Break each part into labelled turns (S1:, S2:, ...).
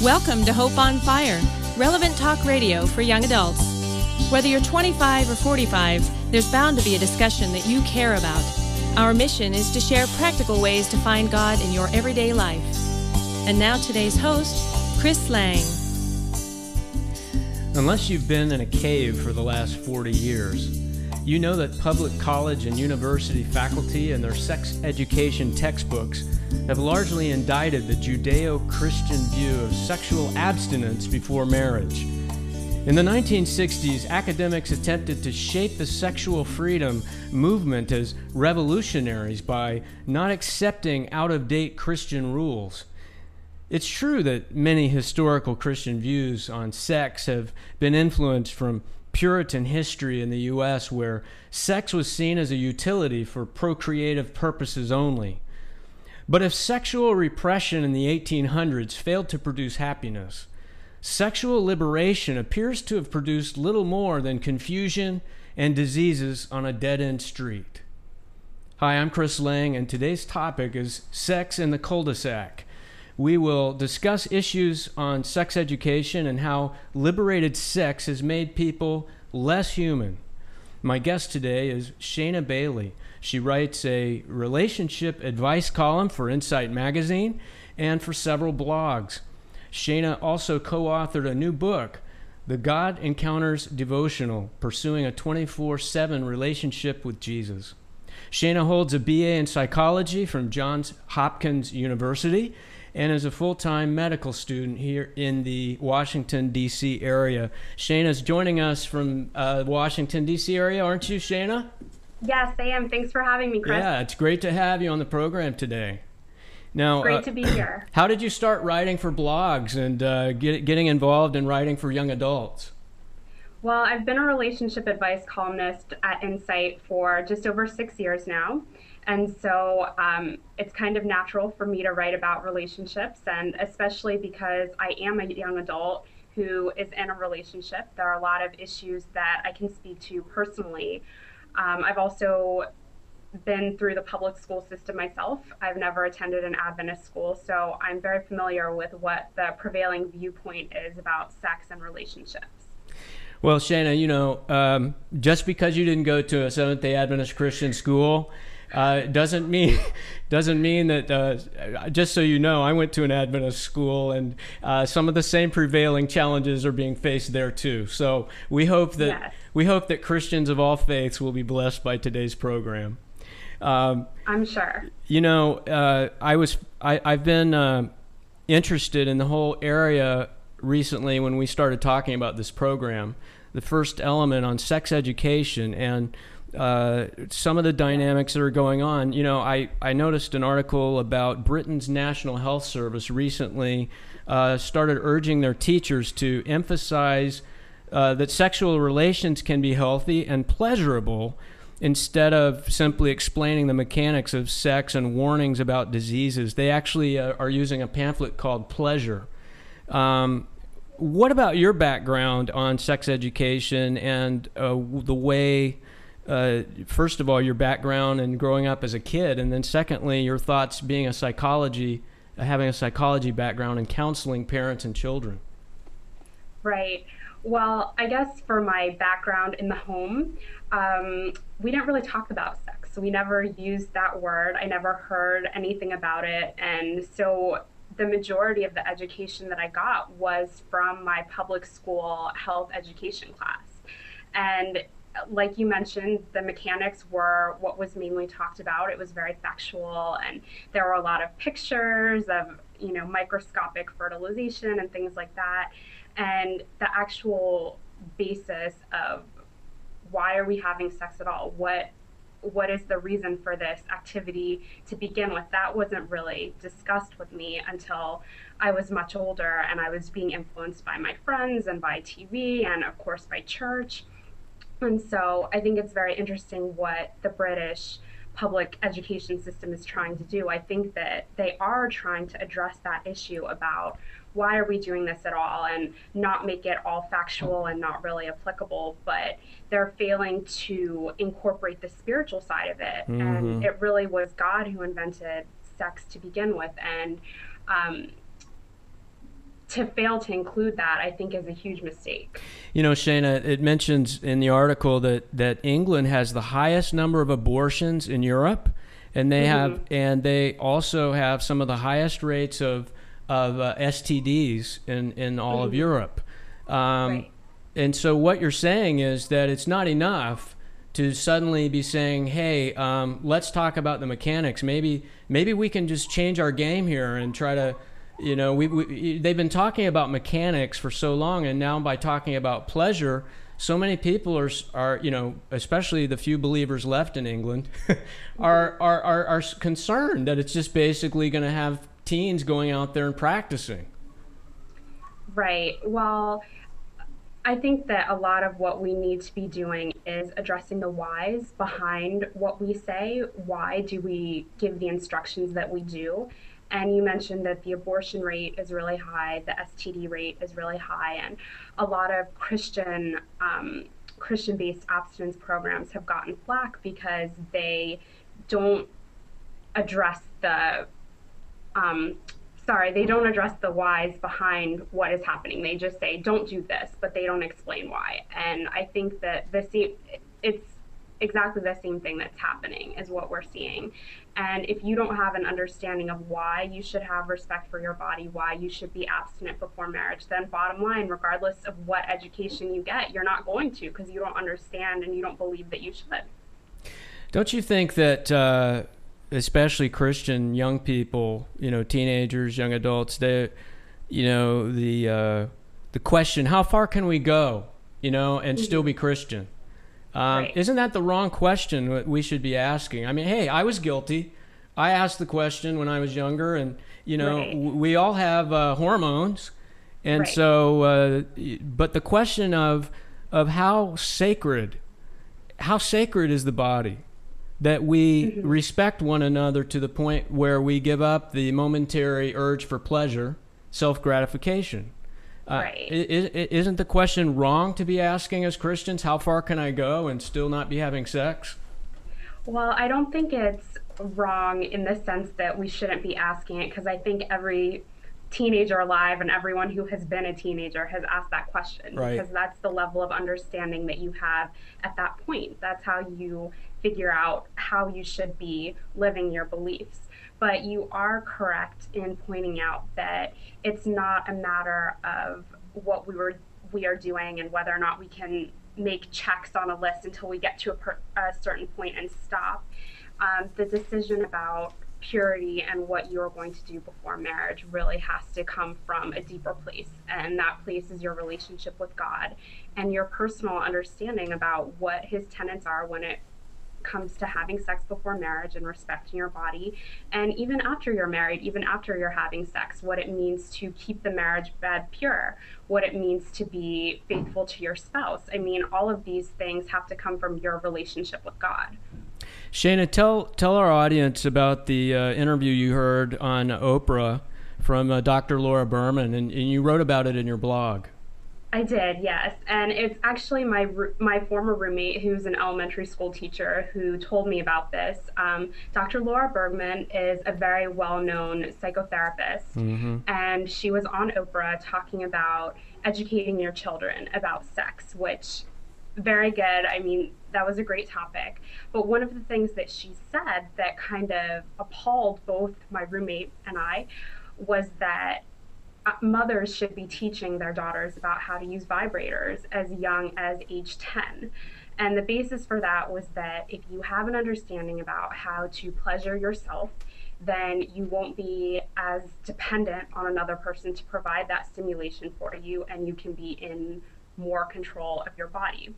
S1: Welcome to Hope on Fire, relevant talk radio for young adults. Whether you're 25 or 45, there's bound to be a discussion that you care about. Our mission is to share practical ways to find God in your everyday life. And now today's host, Chris Lang.
S2: Unless you've been in a cave for the last 40 years, you know that public college and university faculty and their sex education textbooks have largely indicted the Judeo-Christian view of sexual abstinence before marriage. In the 1960s, academics attempted to shape the sexual freedom movement as revolutionaries by not accepting out-of-date Christian rules. It's true that many historical Christian views on sex have been influenced from Puritan history in the U.S., where sex was seen as a utility for procreative purposes only. But if sexual repression in the 1800s failed to produce happiness, sexual liberation appears to have produced little more than confusion and diseases on a dead-end street. Hi, I'm Chris Lang, and today's topic is sex in the Culdesac. We will discuss issues on sex education and how liberated sex has made people less human. My guest today is Shayna Bailey. She writes a relationship advice column for Insight Magazine and for several blogs. Shayna also co-authored a new book, The God Encounters Devotional, Pursuing a 24/7 Relationship with Jesus. Shayna holds a BA in psychology from Johns Hopkins University and is a full-time medical student here in the Washington, D.C. area. Shayna's joining us from Washington, D.C. area, aren't you, Shayna?
S3: Yes, I am. Thanks for having me, Chris.
S2: Yeah, it's great to have you on the program today. Now,
S3: great to be here.
S2: How did you start writing for blogs and getting involved in writing for young adults?
S3: Well, I've been a relationship advice columnist at Insight for just over 6 years now. And so it's kind of natural for me to write about relationships, and especially because I am a young adult who is in a relationship. There are a lot of issues that I can speak to personally. I've also been through the public school system myself. I've never attended an Adventist school, so I'm very familiar with what the prevailing viewpoint is about sex and relationships.
S2: Well, Shayna, you know, just because you didn't go to a Seventh-day Adventist Christian school doesn't mean that, just so you know, I went to an Adventist school, and some of the same prevailing challenges are being faced there too. So we hope that Christians of all faiths will be blessed by today's program.
S3: I'm sure.
S2: You know, I've been interested in the whole area recently when we started talking about this program, the first element on sex education and some of the dynamics that are going on. You know, I noticed an article about Britain's National Health Service recently started urging their teachers to emphasize that sexual relations can be healthy and pleasurable instead of simply explaining the mechanics of sex and warnings about diseases. They actually are using a pamphlet called Pleasure. What about your background on sex education and the way, first of all, your background and growing up as a kid, and then secondly, your thoughts being having a psychology background and counseling parents and children?
S3: Right. Well, I guess for my background in the home, we didn't really talk about sex. We never used that word. I never heard anything about it. And so the majority of the education that I got was from my public school health education class. And like you mentioned, the mechanics were what was mainly talked about. It was very factual, and there were a lot of pictures of, you know, microscopic fertilization and things like that. And the actual basis of why are we having sex at all? What is the reason for this activity to begin with? That wasn't really discussed with me until I was much older, and I was being influenced by my friends and by TV and of course by church. And so I think it's very interesting what the British public education system is trying to do. I think that they are trying to address that issue about why are we doing this at all, and not make it all factual and not really applicable, but they're failing to incorporate the spiritual side of it. Mm-hmm. And it really was God who invented sex to begin with. And to fail to include that, I think, is a huge mistake.
S2: You know, Shayna, it mentions in the article that England has the highest number of abortions in Europe, and they also have some of the highest rates of STDs in all of Europe.
S3: Right.
S2: And so what you're saying is that it's not enough to suddenly be saying, hey, let's talk about the mechanics. Maybe we can just change our game here and try to, you know, they've been talking about mechanics for so long, and now by talking about pleasure, so many people are you know, especially the few believers left in England, are concerned that it's just basically going to have teens going out there and practicing.
S3: Right. Well, I think that a lot of what we need to be doing is addressing the whys behind what we say. Why do we give the instructions that we do? And you mentioned that the abortion rate is really high, the STD rate is really high, and a lot of Christian-based abstinence programs have gotten flack because they don't address the they don't address the whys behind what is happening. They just say, don't do this, but they don't explain why. And I think that it's exactly the same thing that's happening is what we're seeing. And if you don't have an understanding of why you should have respect for your body, why you should be abstinent before marriage, then bottom line, regardless of what education you get, you're not going to, because you don't understand and you don't believe that you should.
S2: Don't you think that especially Christian young people, you know, teenagers, young adults, they, you know, the question, how far can we go, you know, and still be Christian?
S3: Right.
S2: Isn't that the wrong question that we should be asking? I mean, hey, I was guilty. I asked the question when I was younger, and, you know, we all have hormones. And so, but the question of how sacred is the body? That we respect one another to the point where we give up the momentary urge for pleasure, self-gratification. Isn't the question wrong to be asking as Christians, how far can I go and still not be having sex?
S3: Well, I don't think it's wrong in the sense that we shouldn't be asking it, because I think every teenager alive and everyone who has been a teenager has asked that question, because that's the level of understanding that you have at that point. That's how you figure out how you should be living your beliefs. But you are correct in pointing out that it's not a matter of what we are doing and whether or not we can make checks on a list until we get to a certain point and stop. The decision about purity and what you're going to do before marriage really has to come from a deeper place, and that place is your relationship with God and your personal understanding about what his tenets are when it comes to having sex before marriage and respecting your body, and even after you're married, even after you're having sex, what it means to keep the marriage bed pure, what it means to be faithful to your spouse. I mean, all of these things have to come from your relationship with God.
S2: Shayna, tell our audience about the interview you heard on Oprah from Dr. Laura Berman, and you wrote about it in your blog.
S3: I did, yes. And it's actually my former roommate, who's an elementary school teacher, who told me about this. Dr. Laura Bergman is a very well-known psychotherapist, and she was on Oprah talking about educating your children about sex, which, very good. I mean, that was a great topic. But one of the things that she said that kind of appalled both my roommate and I was that mothers should be teaching their daughters about how to use vibrators as young as age 10. And the basis for that was that if you have an understanding about how to pleasure yourself, then you won't be as dependent on another person to provide that stimulation for you, and you can be in more control of your body.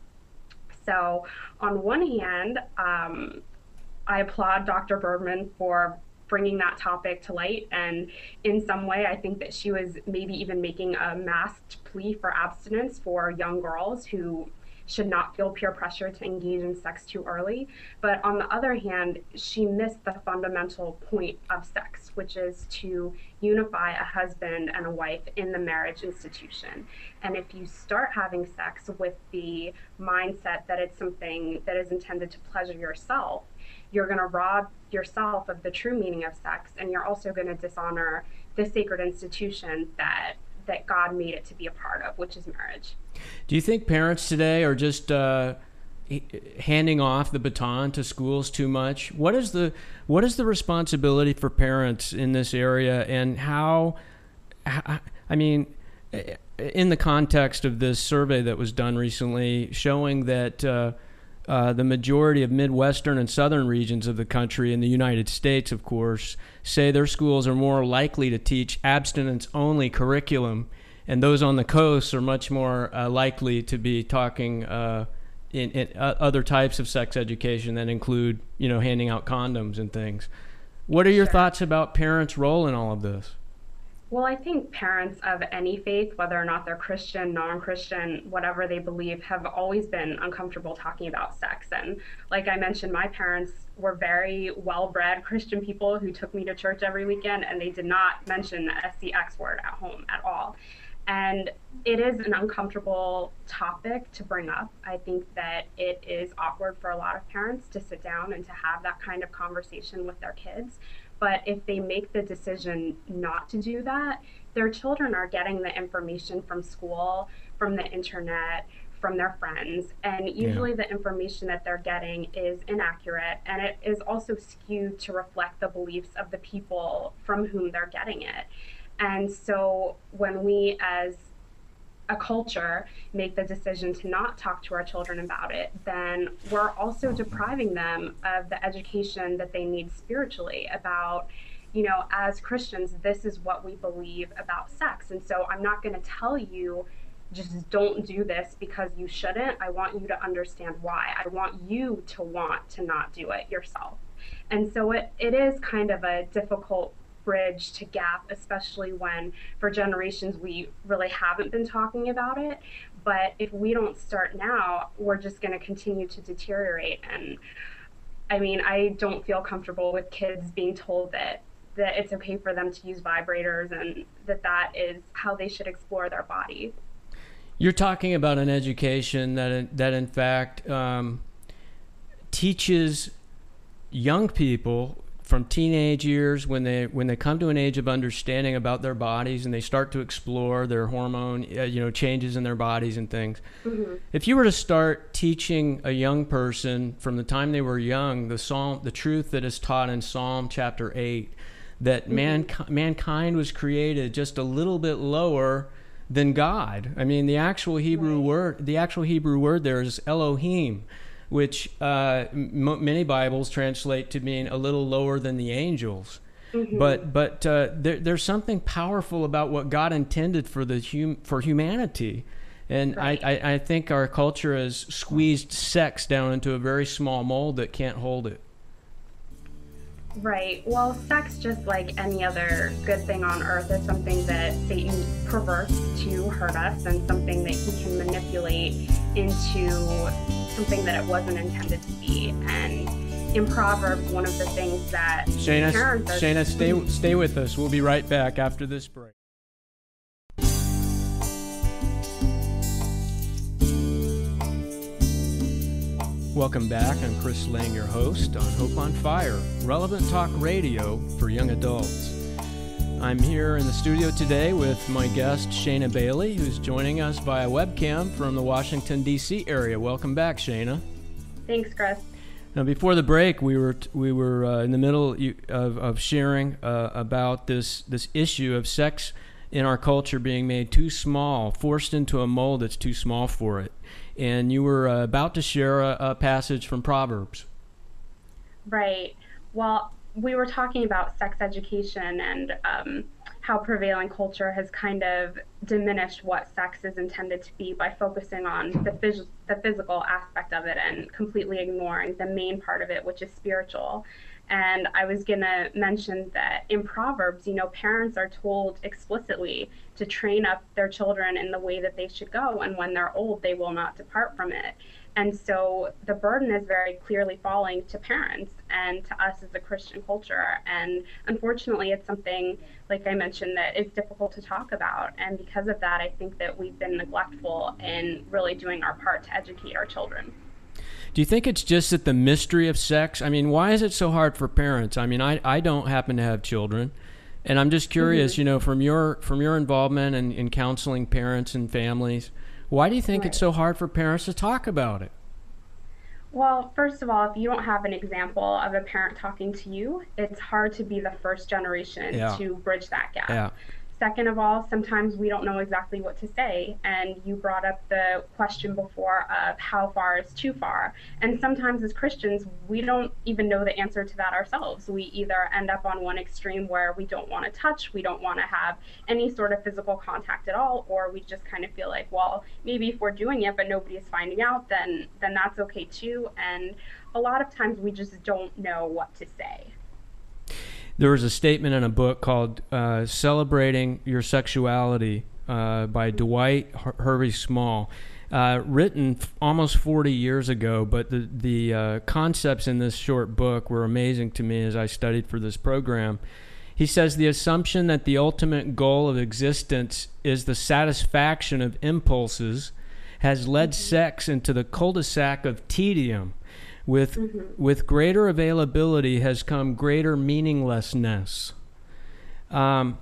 S3: So on one hand, I applaud Dr. Bergman for bringing that topic to light, and in some way I think that she was maybe even making a masked plea for abstinence for young girls who should not feel peer pressure to engage in sex too early. But on the other hand, she missed the fundamental point of sex, which is to unify a husband and a wife in the marriage institution. And if you start having sex with the mindset that it's something that is intended to pleasure yourself, you're going to rob yourself of the true meaning of sex, and you're also going to dishonor the sacred institution that that God made it to be a part of, which is marriage.
S2: Do you think parents today are just handing off the baton to schools too much? What is the responsibility for parents in this area, and how I mean, in the context of this survey that was done recently showing that the majority of Midwestern and Southern regions of the country, in the United States, of course, say their schools are more likely to teach abstinence-only curriculum, and those on the coast are much more likely to be talking in other types of sex education that include, handing out condoms and things. What are your thoughts about parents' role in all of this?
S3: Well, I think parents of any faith, whether or not they're Christian, non-Christian, whatever they believe, have always been uncomfortable talking about sex. And like I mentioned, my parents were very well-bred Christian people who took me to church every weekend, and they did not mention the SCX word at home at all. And it is an uncomfortable topic to bring up. I think that it is awkward for a lot of parents to sit down and to have that kind of conversation with their kids. But if they make the decision not to do that, their children are getting the information from school, from the internet, from their friends. And usually the information that they're getting is inaccurate, and it is also skewed to reflect the beliefs of the people from whom they're getting it. And so when we as a culture make the decision to not talk to our children about it, then we're also depriving them of the education that they need spiritually about, as Christians, this is what we believe about sex. And so I'm not going to tell you, just don't do this because you shouldn't. I want you to understand why. I want you to want to not do it yourself. And so it is kind of a difficult bridge to gap, especially when for generations we really haven't been talking about it. But if we don't start now, we're just going to continue to deteriorate. And I mean, I don't feel comfortable with kids being told that it's okay for them to use vibrators and that is how they should explore their body.
S2: You're talking about an education that in fact teaches young people from teenage years, when they come to an age of understanding about their bodies and they start to explore their hormone changes in their bodies and things. Mm-hmm. If you were to start teaching a young person from the time they were young the truth that is taught in Psalm chapter 8, that mankind was created just a little bit lower than God. I mean, the actual Hebrew word there is Elohim, which many Bibles translate to mean a little lower than the angels. Mm-hmm. But there's something powerful about what God intended for humanity. And right. I think our culture has squeezed sex down into a very small mold that can't hold it.
S3: Right. Well, sex, just like any other good thing on earth, is something that Satan perverts to hurt us, and something that he can manipulate into something that it wasn't intended to be. And in Proverbs, one of the things that
S2: Shayna, stay with us. We'll be right back after this break. Welcome back. I'm Chris Lang, your host on Hope on Fire, relevant talk radio for young adults. I'm here in the studio today with my guest, Shayna Bailey, who's joining us via webcam from the Washington, D.C. area. Welcome back, Shayna.
S3: Thanks, Chris.
S2: Now, before the break, we were in the middle of sharing about this issue of sex in our culture being made too small, forced into a mold that's too small for it. And you were about to share a passage from Proverbs.
S3: Right. Well, we were talking about sex education and how prevailing culture has kind of diminished what sex is intended to be by focusing on the physical aspect of it and completely ignoring the main part of it, which is spiritual. And I was going to mention that in Proverbs, parents are told explicitly to train up their children in the way that they should go, and when they're old, they will not depart from it. And so the burden is very clearly falling to parents and to us as a Christian culture. And unfortunately, it's something, like I mentioned, that is difficult to talk about. And because of that, I think that we've been neglectful in really doing our part to educate our children.
S2: Do you think it's just that the mystery of sex? I mean, why is it so hard for parents? I mean, I don't happen to have children, And I'm just curious, from your involvement in counseling parents and families, why do you think it's so hard for parents to talk about it?
S3: Well, first of all, if you don't have an example of a parent talking to you, it's hard to be the first generation to bridge that gap.
S2: Yeah.
S3: Second of all, sometimes we don't know exactly what to say. And you brought up the question before of how far is too far. And sometimes as Christians, we don't even know the answer to that ourselves. We either end up on one extreme where we don't want to touch, we don't want to have any sort of physical contact at all, or we just kind of feel like, well, maybe if we're doing it, but nobody is finding out, then that's okay too. And a lot of times we just don't know what to say.
S2: There was a statement in a book called Celebrating Your Sexuality by Dwight Hervey Small, written almost 40 years ago, but the concepts in this short book were amazing to me as I studied for this program. He says the assumption that the ultimate goal of existence is the satisfaction of impulses has led sex into the cul-de-sac of tedium. With greater availability has come greater meaninglessness. I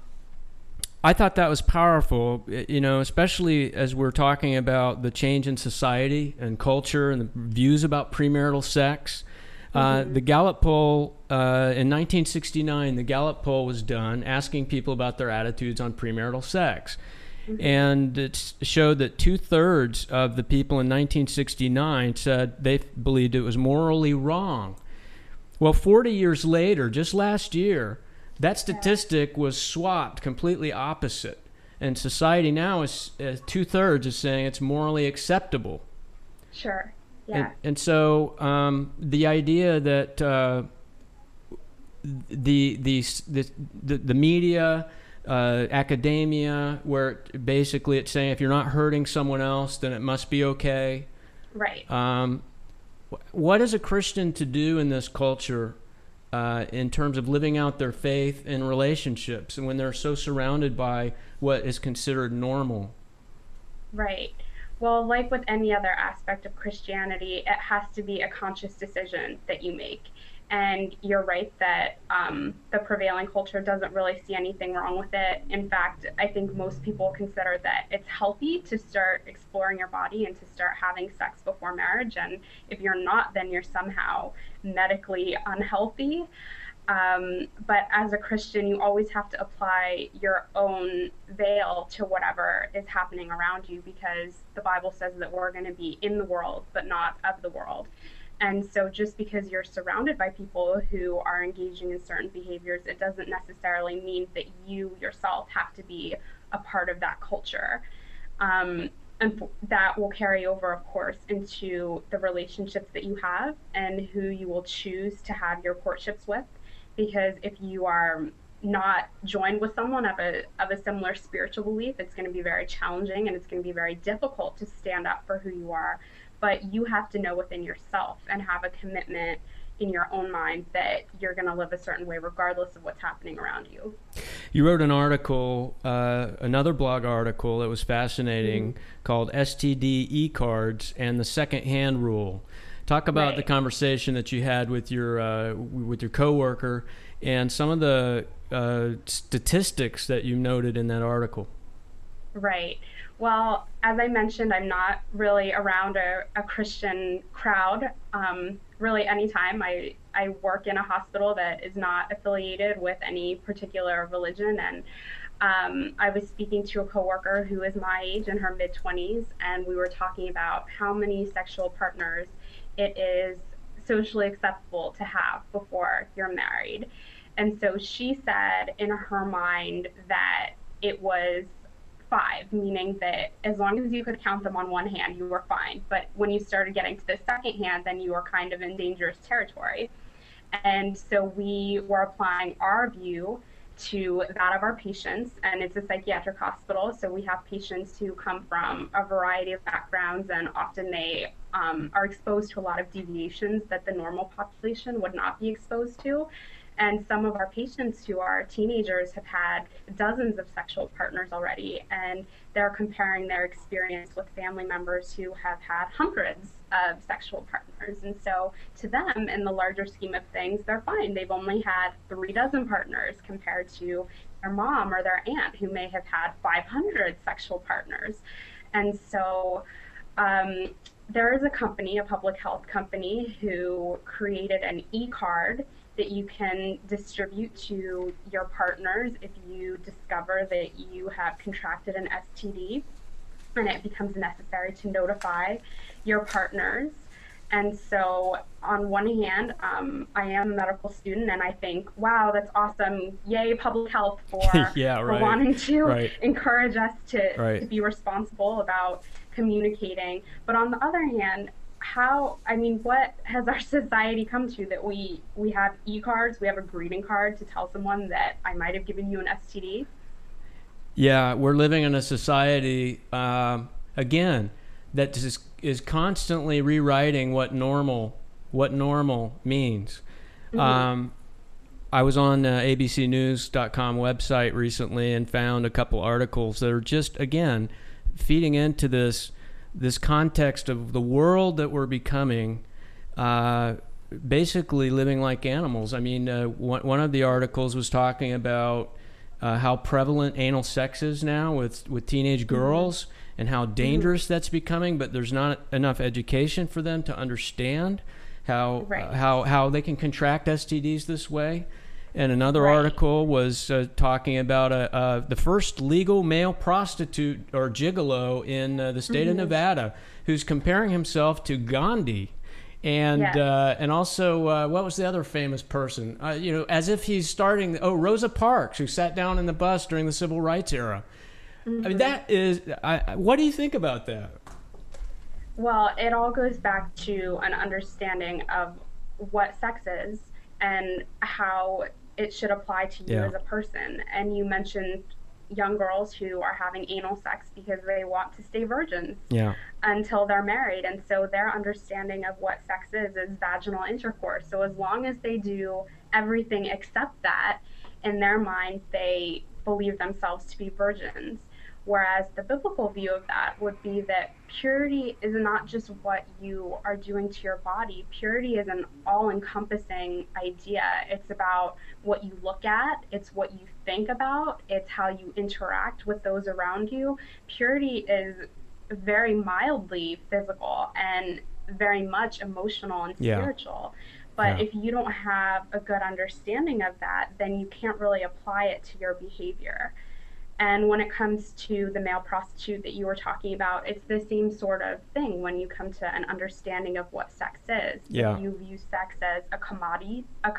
S2: thought that was powerful, especially as we're talking about the change in society and culture and the views about premarital sex. The Gallup poll, in 1969, the Gallup poll was done asking people about their attitudes on premarital sex. And it showed that 2/3 of the people in 1969 said they believed it was morally wrong. Well, 40 years later, just last year, that statistic was swapped completely opposite. And society now is 2/3 is saying it's morally acceptable.
S3: Sure. Yeah.
S2: And so the idea that the media, academia, where basically it's saying if you're not hurting someone else, then it must be okay.
S3: Right.
S2: What is a Christian to do in this culture in terms of living out their faith in relationships and when they're so surrounded by what is considered normal? Right.
S3: Well, like with any other aspect of Christianity, it has to be a conscious decision that you make. And you're right that the prevailing culture doesn't really see anything wrong with it. In fact, I think most people consider that it's healthy to start exploring your body and to start having sex before marriage. And if you're not, then you're somehow medically unhealthy. But as a Christian, you always have to apply your own veil to whatever is happening around you, because the Bible says that we're going to be in the world, but not of the world. And so just because you're surrounded by people who are engaging in certain behaviors, it doesn't necessarily mean that you yourself have to be a part of that culture. And that will carry over, of course, into the relationships that you have and who you will choose to have your courtships with. Because if you are not joined with someone of a similar spiritual belief, it's going to be very challenging and it's going to be very difficult to stand up for who you are. But you have to know within yourself and have a commitment in your own mind that you're going to live a certain way regardless of what's happening around you.
S2: You wrote an article, another blog article that was fascinating, called STD Ecards and the Second-Hand Rule. Talk about the conversation that you had with your coworker and some of the statistics that you noted in that article.
S3: Right. Well, as I mentioned, I'm not really around a Christian crowd. Really, anytime I work in a hospital that is not affiliated with any particular religion. And I was speaking to a coworker who is my age, in her mid-20s, and we were talking about how many sexual partners it is socially acceptable to have before you're married. And so she said in her mind that it was 5, meaning that as long as you could count them on one hand, you were fine. But when you started getting to the second hand, then you were kind of in dangerous territory. And so we were applying our view to that of our patients, and it's a psychiatric hospital, so we have patients who come from a variety of backgrounds, and often they are exposed to a lot of deviations that the normal population would not be exposed to. And some of our patients who are teenagers have had dozens of sexual partners already, and they're comparing their experience with family members who have had hundreds of sexual partners. And so to them, in the larger scheme of things, they're fine. They've only had 36 partners compared to their mom or their aunt who may have had 500 sexual partners. And so there is a company, a public health company, who created an e-card that you can distribute to your partners if you discover that you have contracted an STD, and it becomes necessary to notify your partners. And so on one hand, I am a medical student, and I think, wow, that's awesome. Yay, public health for, for wanting to encourage us to be responsible about communicating. But on the other hand, what has our society come to that we have e-cards, we have a greeting card to tell someone that I might have given you an STD?
S2: Yeah, we're living in a society, again, that is constantly rewriting what normal means. Mm-hmm. I was on abcnews.com website recently and found a couple articles that are just, again, feeding into this context of the world that we're becoming, basically living like animals. I mean, one of the articles was talking about how prevalent anal sex is now with teenage girls, and how dangerous that's becoming, but there's not enough education for them to understand how they can contract STDs this way. And another article was talking about the first legal male prostitute or gigolo in the state of Nevada, who's comparing himself to Gandhi. And also, what was the other famous person? As if he's starting, Rosa Parks, who sat down in the bus during the civil rights era. Mm-hmm. I mean, that is, what do you think about that?
S3: Well, it all goes back to an understanding of what sex is and how it should apply to you as a person. And you mentioned young girls who are having anal sex because they want to stay virgins until they're married. And so their understanding of what sex is vaginal intercourse. So as long as they do everything except that, in their mind, they believe themselves to be virgins. Whereas the biblical view of that would be that purity is not just what you are doing to your body. Purity is an all-encompassing idea. It's about what you look at. It's what you think about. It's how you interact with those around you. Purity is very mildly physical and very much emotional and spiritual. But if you don't have a good understanding of that, then you can't really apply it to your behavior. And when it comes to the male prostitute that you were talking about, it's the same sort of thing when you come to an understanding of what sex is. If you view sex as a commodity, that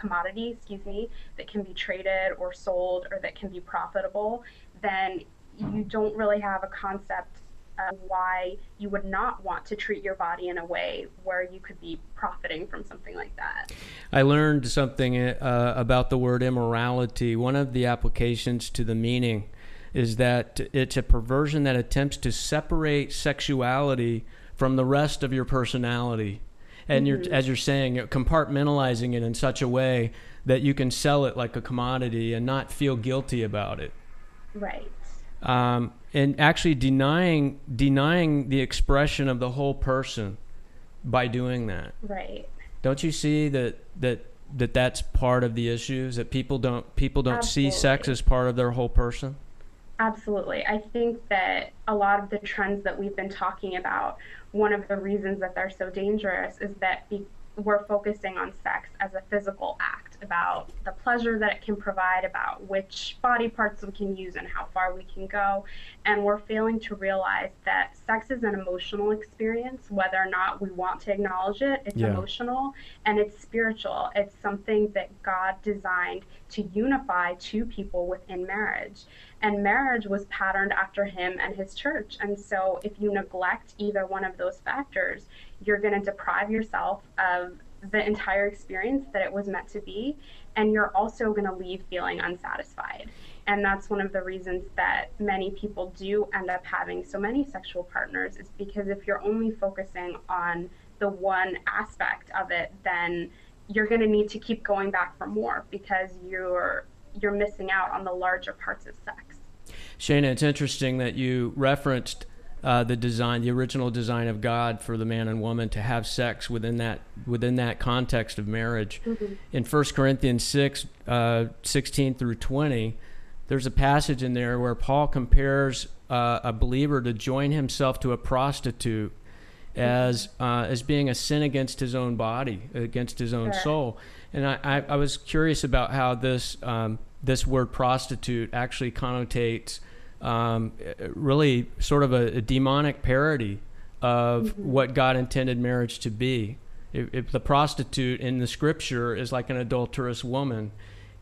S3: can be traded or sold or that can be profitable, then you don't really have a concept of why you would not want to treat your body in a way where you could be profiting from something like that.
S2: I learned something about the word immorality. One of the applications to the meaning is that it's a perversion that attempts to separate sexuality from the rest of your personality. And as you're saying, compartmentalizing it in such a way that you can sell it like a commodity and not feel guilty about it.
S3: Right.
S2: And actually denying the expression of the whole person by doing that.
S3: Right.
S2: Don't you see that's part of the issues, that people don't see sex as part of their whole person?
S3: Absolutely. I think that a lot of the trends that we've been talking about, one of the reasons that they're so dangerous is that we're focusing on sex as a physical act, about the pleasure that it can provide, about which body parts we can use and how far we can go. And we're failing to realize that sex is an emotional experience, whether or not we want to acknowledge it. It's emotional and it's spiritual. It's something that God designed to unify two people within marriage. And marriage was patterned after him and his church. And so if you neglect either one of those factors, you're going to deprive yourself of the entire experience that it was meant to be. And you're also going to leave feeling unsatisfied. And that's one of the reasons that many people do end up having so many sexual partners, is because if you're only focusing on the one aspect of it, then you're going to need to keep going back for more, because you're missing out on the larger parts of sex.
S2: Shayna, it's interesting that you referenced the original design of God for the man and woman to have sex within that context of marriage. Mm-hmm. In 1 Corinthians 6, 16 through 20, there's a passage in there where Paul compares a believer to join himself to a prostitute as being a sin against his own body, against his own soul. And I was curious about how this word prostitute actually connotates really sort of a demonic parody of what God intended marriage to be. If the prostitute in the scripture is like an adulterous woman,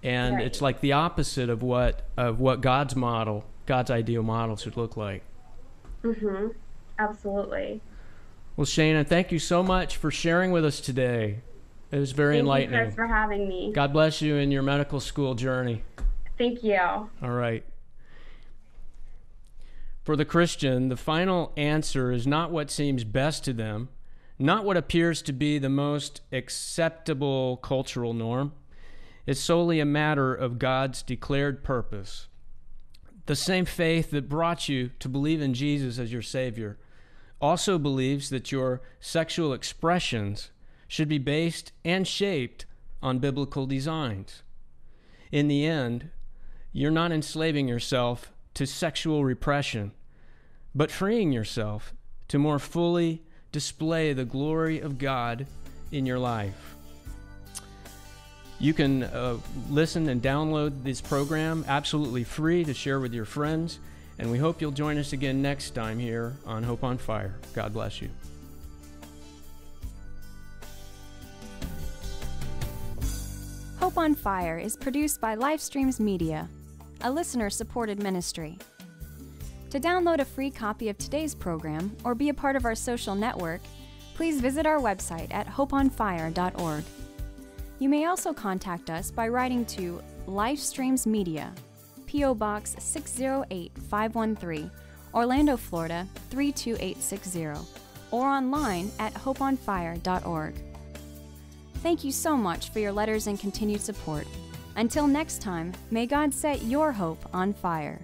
S2: and it's like the opposite of what God's ideal model should look like.
S3: Absolutely.
S2: Well, Shayna, thank you so much for sharing with us today. It was very enlightening.
S3: Thank you, Chris, for having me.
S2: God bless you in your medical school journey.
S3: Thank you.
S2: All right. For the Christian, the final answer is not what seems best to them, not what appears to be the most acceptable cultural norm. It's solely a matter of God's declared purpose. The same faith that brought you to believe in Jesus as your Savior also believes that your sexual expressions should be based and shaped on biblical designs. In the end, you're not enslaving yourself to sexual repression, but freeing yourself to more fully display the glory of God in your life. You can listen and download this program absolutely free to share with your friends, and we hope you'll join us again next time here on Hope on Fire. God bless you.
S4: Hope on Fire is produced by Livestreams Media, a listener-supported ministry. To download a free copy of today's program or be a part of our social network, please visit our website at hopeonfire.org. You may also contact us by writing to Livestreams Media, P.O. Box 608513, Orlando, Florida 32860, or online at hopeonfire.org. Thank you so much for your letters and continued support. Until next time, may God set your hope on fire.